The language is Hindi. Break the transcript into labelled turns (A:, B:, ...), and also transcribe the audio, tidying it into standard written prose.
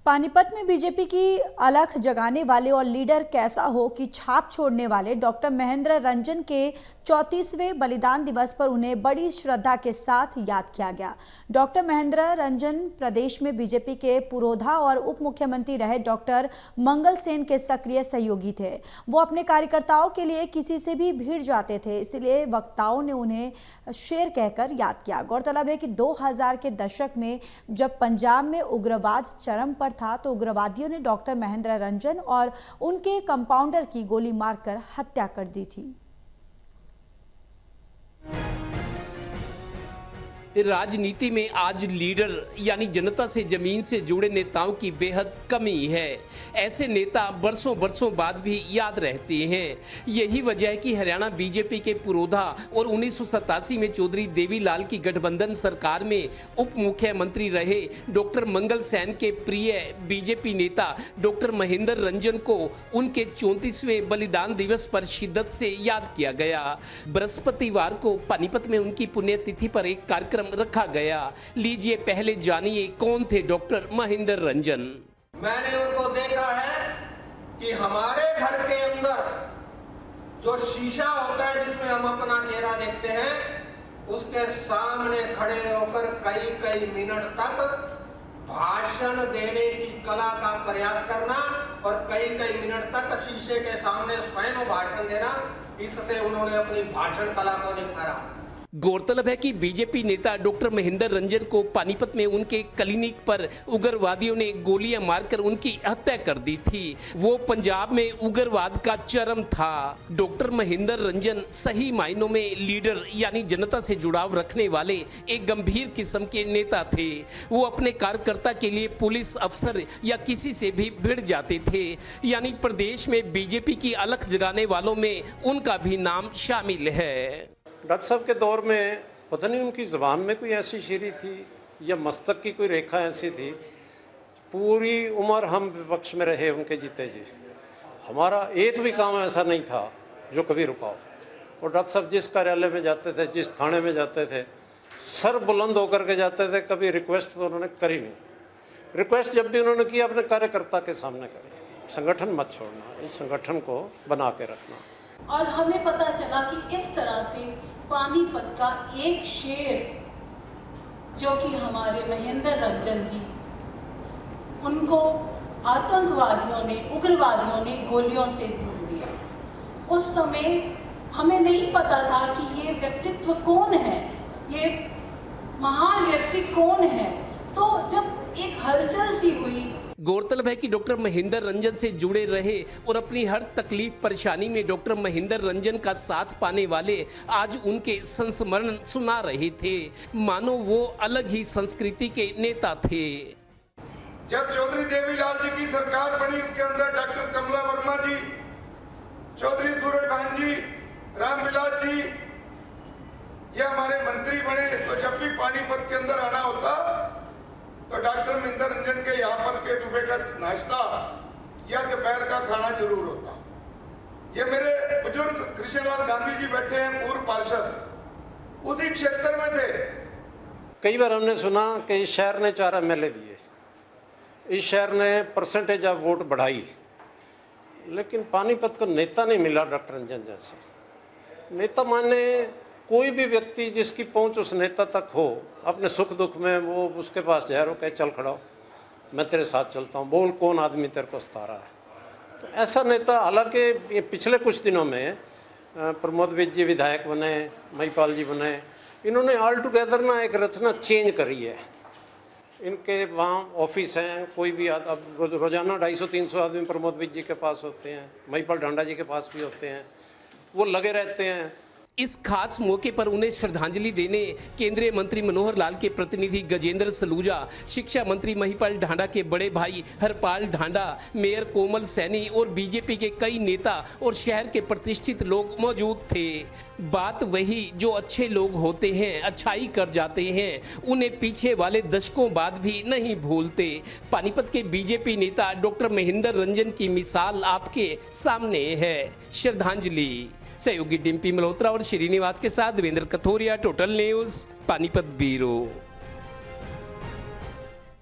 A: पानीपत में बीजेपी की अलख जगाने वाले और लीडर कैसा हो कि छाप छोड़ने वाले डॉक्टर महेंद्र रंजन के 34वें बलिदान दिवस पर उन्हें बड़ी श्रद्धा के साथ याद किया गया। डॉक्टर महेंद्र रंजन प्रदेश में बीजेपी के पुरोधा और उप मुख्यमंत्री रहे डॉक्टर मंगल सेन के सक्रिय सहयोगी थे। वो अपने कार्यकर्ताओं के लिए किसी से भी भिड़ जाते थे, इसलिए वक्ताओं ने उन्हें शेर कहकर याद किया। गौरतलब है कि 2000 के दशक में जब पंजाब में उग्रवाद चरम पर था तो उग्रवादियों ने डॉक्टर महेंद्र रंजन और उनके कंपाउंडर की गोली मारकर हत्या कर दी थी।
B: राजनीति में आज लीडर यानी जनता से जमीन से जुड़े नेताओं की बेहद कमी है। ऐसे नेता बरसों बरसों बाद भी याद रहते हैं। यही वजह है कि हरियाणा बीजेपी के पुरोधा और 1987 में चौधरी देवीलाल की गठबंधन सरकार में उप मुख्यमंत्री रहे डॉक्टर मंगल सेन के प्रिय बीजेपी नेता डॉक्टर महेंद्र रंजन को उनके 34वें बलिदान दिवस पर शिद्दत से याद किया गया। बृहस्पतिवार को पानीपत में उनकी पुण्यतिथि पर एक कार्यक्रम रखा गया। लीजिए पहले जानिए कौन थे डॉक्टर महेंद्र रंजन।
C: मैंने उनको देखा है कि हमारे घर के अंदर जो शीशा होता है जिसमें हम अपना चेहरा देखते हैं, उसके सामने खड़े होकर कई कई मिनट तक भाषण देने की कला का प्रयास करना और कई कई मिनट तक शीशे के सामने स्वयं भाषण देना, इससे उन्होंने अपनी भाषण कला को निखारा।
B: गौरतलब है कि बीजेपी नेता डॉक्टर महेंद्र रंजन को पानीपत में उनके क्लिनिक पर उग्रवादियों ने गोलियां मारकर उनकी हत्या कर दी थी। वो पंजाब में उग्रवाद का चरम था। डॉक्टर महेंद्र रंजन सही मायनों में लीडर यानी जनता से जुड़ाव रखने वाले एक गंभीर किस्म के नेता थे। वो अपने कार्यकर्ता के लिए पुलिस अफसर या किसी से भी भिड़ जाते थे। यानी प्रदेश में बीजेपी की अलख जगाने वालों में उनका भी नाम शामिल है।
D: डॉक्टर साहब के दौर में पता नहीं उनकी ज़बान में कोई ऐसी शायरी थी या मस्तक की कोई रेखा ऐसी थी। पूरी उम्र हम विपक्ष में रहे उनके जीते जी, हमारा एक भी काम ऐसा नहीं था जो कभी रुका हो। और डॉक्टर साहब जिस कार्यालय में जाते थे, जिस थाने में जाते थे, सर बुलंद होकर के जाते थे। कभी रिक्वेस्ट तो उन्होंने करी नहीं। रिक्वेस्ट जब भी उन्होंने की अपने कार्यकर्ता के सामने करी, संगठन मत छोड़ना, इस संगठन को बना के रखना।
E: और हमें पता चला कि इस तरह से पानीपत का एक शेर जो कि हमारे महेंद्र रंजन जी, उनको आतंकवादियों ने, उग्रवादियों ने गोलियों से भून दिया। उस समय हमें नहीं पता था कि ये व्यक्तित्व कौन है, ये महान व्यक्ति कौन है। तो जब एक हलचल सी हुई।
B: गौरतलब है कि डॉक्टर महेंद्र रंजन से जुड़े रहे और अपनी हर तकलीफ परेशानी में डॉक्टर महेंद्र रंजन का साथ पाने वाले आज उनके संस्मरण सुना रहे थे। मानो वो अलग ही संस्कृति के नेता थे।
F: जब चौधरी देवीलाल जी की सरकार बनी, उसके अंदर डॉक्टर कमला वर्मा जी, चौधरी सूरजभान जी, रामविलास जी, ये हमारे मंत्री बने। तो जब भी पानीपत के अंदर आना होता तो डॉक्टर महेंद्र रंजन के यहाँ पर के सुबह का नाश्ता या दोपहर का खाना जरूर होता। ये मेरे बुजुर्ग कृष्णलाल गांधी जी बैठे हैं, पूर्व पार्षद, उसी क्षेत्र में थे।
D: कई बार हमने सुना कि इस शहर ने 4 MLA दिए, इस शहर ने परसेंटेज ऑफ वोट बढ़ाई, लेकिन पानीपत को नेता नहीं मिला डॉक्टर रंजन जैसा। नेता माने कोई भी व्यक्ति जिसकी पहुंच उस नेता तक हो, अपने सुख दुख में वो उसके पास जाए और कहे चल खड़ा हो, मैं तेरे साथ चलता हूँ, बोल कौन आदमी तेरे को सता रहा है। तो ऐसा नेता, हालांकि ये पिछले कुछ दिनों में प्रमोद विज जी विधायक बने, महिपाल जी बने, इन्होंने ऑल टुगेदर ना एक रचना चेंज करी है। इनके वहाँ ऑफिस हैं, कोई भी अब रोजाना 250-300 आदमी प्रमोद विज जी के पास होते हैं, महिपाल ढांडा जी के पास भी होते हैं, वो लगे रहते हैं।
B: इस खास मौके पर उन्हें श्रद्धांजलि देने केंद्रीय मंत्री मनोहर लाल के प्रतिनिधि गजेंद्र सलूजा, शिक्षा मंत्री महिपाल ढांडा के बड़े भाई हरपाल ढांडा, मेयर कोमल सैनी और बीजेपी के कई नेता और शहर के प्रतिष्ठित लोग मौजूद थे। बात वही, जो अच्छे लोग होते हैं, अच्छाई कर जाते हैं, उन्हें पीछे वाले दशकों बाद भी नहीं भूलते। पानीपत के बीजेपी नेता डॉक्टर महेंद्र रंजन की मिसाल आपके सामने है। श्रद्धांजलि। सहयोगी डिम्पी मल्होत्रा और श्रीनिवास के साथ Devendra Kathoria, Total News, Panipat bureau.